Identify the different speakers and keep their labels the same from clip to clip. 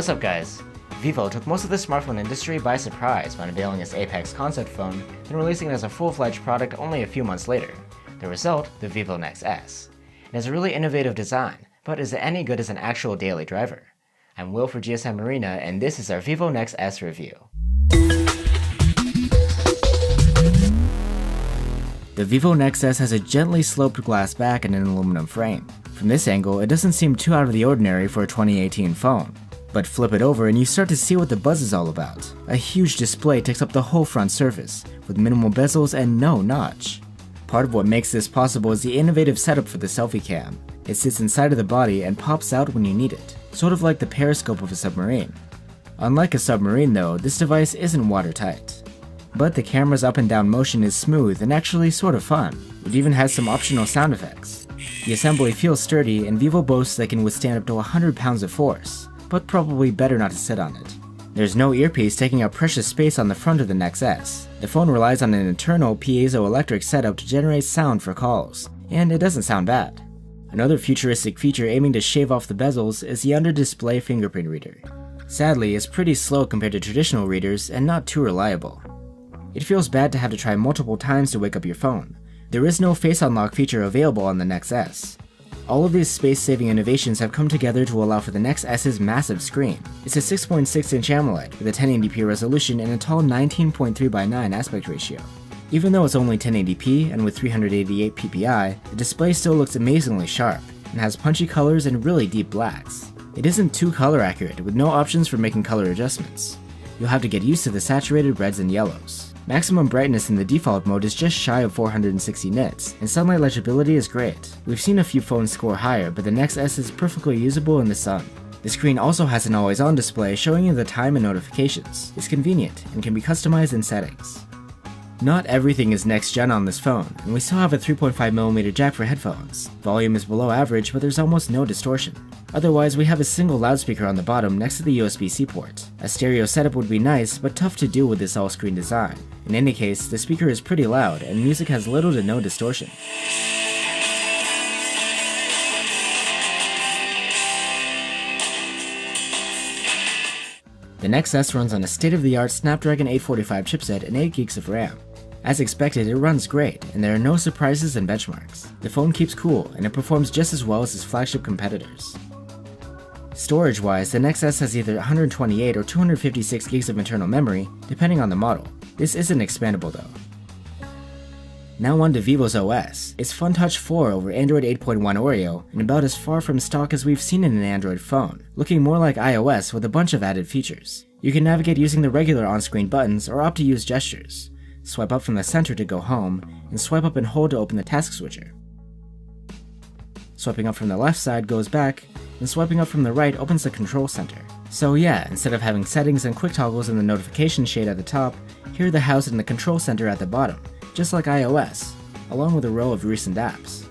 Speaker 1: What's up guys? VIVO took most of the smartphone industry by surprise by unveiling its Apex concept phone, then releasing it as a full-fledged product only a few months later. The result, the VIVO NEX S. It has a really innovative design, but is it any good as an actual daily driver? I'm Will for GSMARENA, and this is our VIVO NEX S review. The VIVO NEX S has a gently sloped glass back and an aluminum frame. From this angle, it doesn't seem too out of the ordinary for a 2018 phone. But flip it over and you start to see what the buzz is all about. A huge display takes up the whole front surface, with minimal bezels and no notch. Part of what makes this possible is the innovative setup for the selfie cam. It sits inside of the body and pops out when you need it, sort of like the periscope of a submarine. Unlike a submarine though, this device isn't watertight. But the camera's up and down motion is smooth and actually sort of fun. It even has some optional sound effects. The assembly feels sturdy, and VIVO boasts that can withstand up to 100 pounds of force, but probably better not to sit on it. There's no earpiece taking up precious space on the front of the NEX S. The phone relies on an internal piezoelectric setup to generate sound for calls, and it doesn't sound bad. Another futuristic feature aiming to shave off the bezels is the under-display fingerprint reader. Sadly, it's pretty slow compared to traditional readers and not too reliable. It feels bad to have to try multiple times to wake up your phone. There is no face unlock feature available on the NEX S. All of these space-saving innovations have come together to allow for the NEX S's massive screen. It's a 6.6-inch AMOLED with a 1080p resolution and a tall 19.3:9 aspect ratio. Even though it's only 1080p and with 388 ppi, the display still looks amazingly sharp and has punchy colors and really deep blacks. It isn't too color accurate, with no options for making color adjustments. You'll have to get used to the saturated reds and yellows. Maximum brightness in the default mode is just shy of 460 nits, and sunlight legibility is great. We've seen a few phones score higher, but the NEX S is perfectly usable in the sun. The screen also has an always-on display showing you the time and notifications. It's convenient, and can be customized in settings. Not everything is next-gen on this phone, and we still have a 3.5mm jack for headphones. Volume is below average, but there's almost no distortion. Otherwise, we have a single loudspeaker on the bottom next to the USB-C port. A stereo setup would be nice, but tough to do with this all-screen design. In any case, the speaker is pretty loud, and music has little to no distortion. The NEX S runs on a state-of-the-art Snapdragon 845 chipset and 8 gigs of RAM. As expected, it runs great, and there are no surprises and benchmarks. The phone keeps cool, and it performs just as well as its flagship competitors. Storage-wise, the NEX S has either 128 or 256 gigs of internal memory, depending on the model. This isn't expandable though. Now on to VIVO's OS. It's FunTouch 4 over Android 8.1 Oreo, and about as far from stock as we've seen in an Android phone, looking more like iOS with a bunch of added features. You can navigate using the regular on-screen buttons or opt to use gestures. Swipe up from the center to go home, and swipe up and hold to open the task switcher. Swiping up from the left side goes back, and swiping up from the right opens the control center. So yeah, instead of having settings and quick toggles in the notification shade at the top, here they're housed in the control center at the bottom, just like iOS, along with a row of recent apps.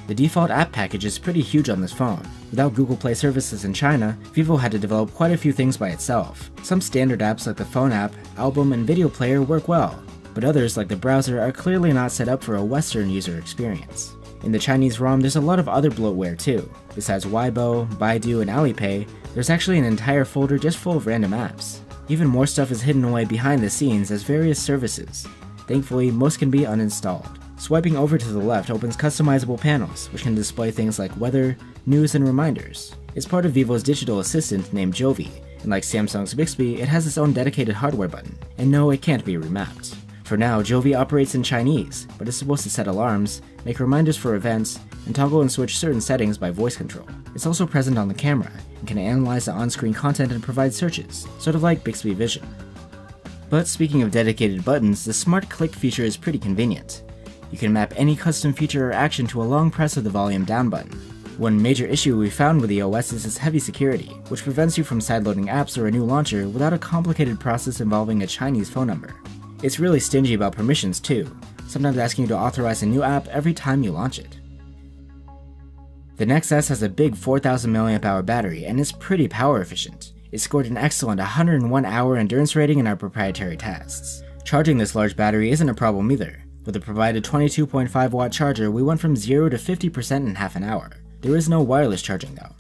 Speaker 1: The default app package is pretty huge on this phone. Without Google Play services in China, VIVO had to develop quite a few things by itself. Some standard apps like the phone app, album, and video player work well, but others like the browser are clearly not set up for a Western user experience. In the Chinese ROM, there's a lot of other bloatware too. Besides Weibo, Baidu, and Alipay, there's actually an entire folder just full of random apps. Even more stuff is hidden away behind the scenes as various services. Thankfully, most can be uninstalled. Swiping over to the left opens customizable panels, which can display things like weather, news, and reminders. It's part of VIVO's digital assistant named Jovi, and like Samsung's Bixby, it has its own dedicated hardware button. And no, it can't be remapped. For now, Jovi operates in Chinese, but is supposed to set alarms, make reminders for events, and toggle and switch certain settings by voice control. It's also present on the camera, and can analyze the on-screen content and provide searches, sort of like Bixby Vision. But speaking of dedicated buttons, the Smart Click feature is pretty convenient. You can map any custom feature or action to a long press of the volume down button. One major issue we found with the OS is its heavy security, which prevents you from sideloading apps or a new launcher without a complicated process involving a Chinese phone number. It's really stingy about permissions too, sometimes asking you to authorize a new app every time you launch it. The NEX S has a big 4000 mAh battery and is pretty power efficient. It scored an excellent 101-hour endurance rating in our proprietary tests. Charging this large battery isn't a problem either. With the provided 22.5 watt charger, we went from 0 to 50% in half an hour. There is no wireless charging though.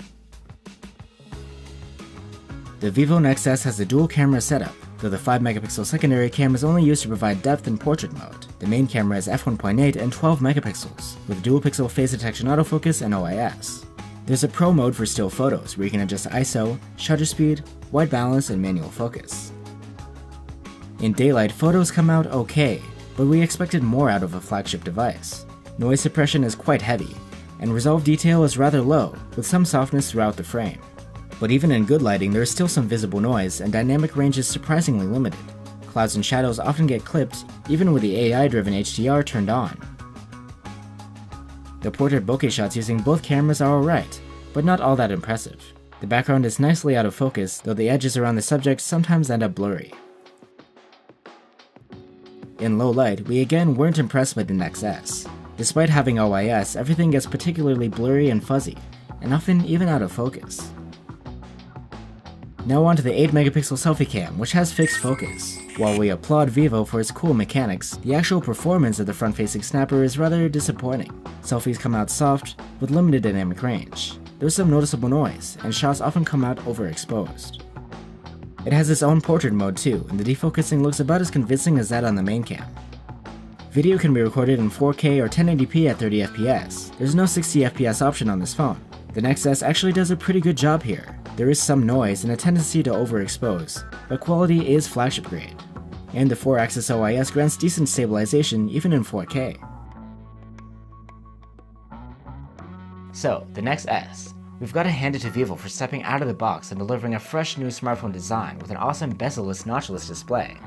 Speaker 1: The VIVO NEX S has a dual camera setup, though the 5-megapixel secondary camera is only used to provide depth in portrait mode. The main camera is f1.8 and 12 megapixels, with dual pixel phase detection autofocus and OIS. There's a pro mode for still photos, where you can adjust ISO, shutter speed, white balance, and manual focus. In daylight, photos come out okay, but we expected more out of a flagship device. Noise suppression is quite heavy, and resolve detail is rather low, with some softness throughout the frame. But even in good lighting, there is still some visible noise, and dynamic range is surprisingly limited. Clouds and shadows often get clipped, even with the AI-driven HDR turned on. The portrait bokeh shots using both cameras are alright, but not all that impressive. The background is nicely out of focus, though the edges around the subject sometimes end up blurry. In low light, we again weren't impressed by the NEX S. Despite having OIS, everything gets particularly blurry and fuzzy, and often even out of focus. Now on to the 8-megapixel selfie cam, which has fixed focus. While we applaud VIVO for its cool mechanics, the actual performance of the front-facing snapper is rather disappointing. Selfies come out soft, with limited dynamic range. There's some noticeable noise, and shots often come out overexposed. It has its own portrait mode too, and the defocusing looks about as convincing as that on the main cam. Video can be recorded in 4K or 1080p at 30 FPS. There's no 60 FPS option on this phone. The NEX S actually does a pretty good job here. There is some noise and a tendency to overexpose, but quality is flagship grade. And the 4-axis OIS grants decent stabilization even in 4K. So, the NEX S. We've got to hand it to VIVO for stepping out of the box and delivering a fresh new smartphone design with an awesome bezel-less notchless display.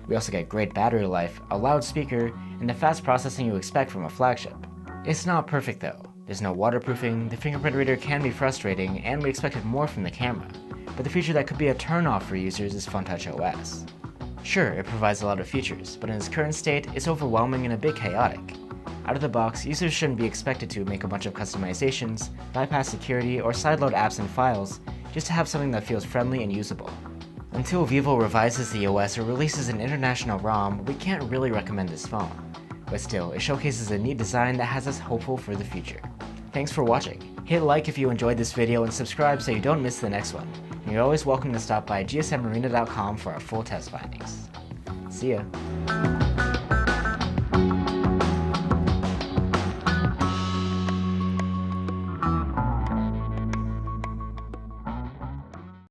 Speaker 1: We also get great battery life, a loud speaker, and the fast processing you expect from a flagship. It's not perfect though. There's no waterproofing, the fingerprint reader can be frustrating, and we expected more from the camera, but the feature that could be a turn-off for users is FunTouch OS. Sure, it provides a lot of features, but in its current state, it's overwhelming and a bit chaotic. Out of the box, users shouldn't be expected to make a bunch of customizations, bypass security, or sideload apps and files just to have something that feels friendly and usable. Until VIVO revises the OS or releases an international ROM, we can't really recommend this phone. But still, it showcases a neat design that has us hopeful for the future. Thanks for watching. Hit like if you enjoyed this video and subscribe so you don't miss the next one. And you're always welcome to stop by GSMARENA.com for our full test findings. See ya!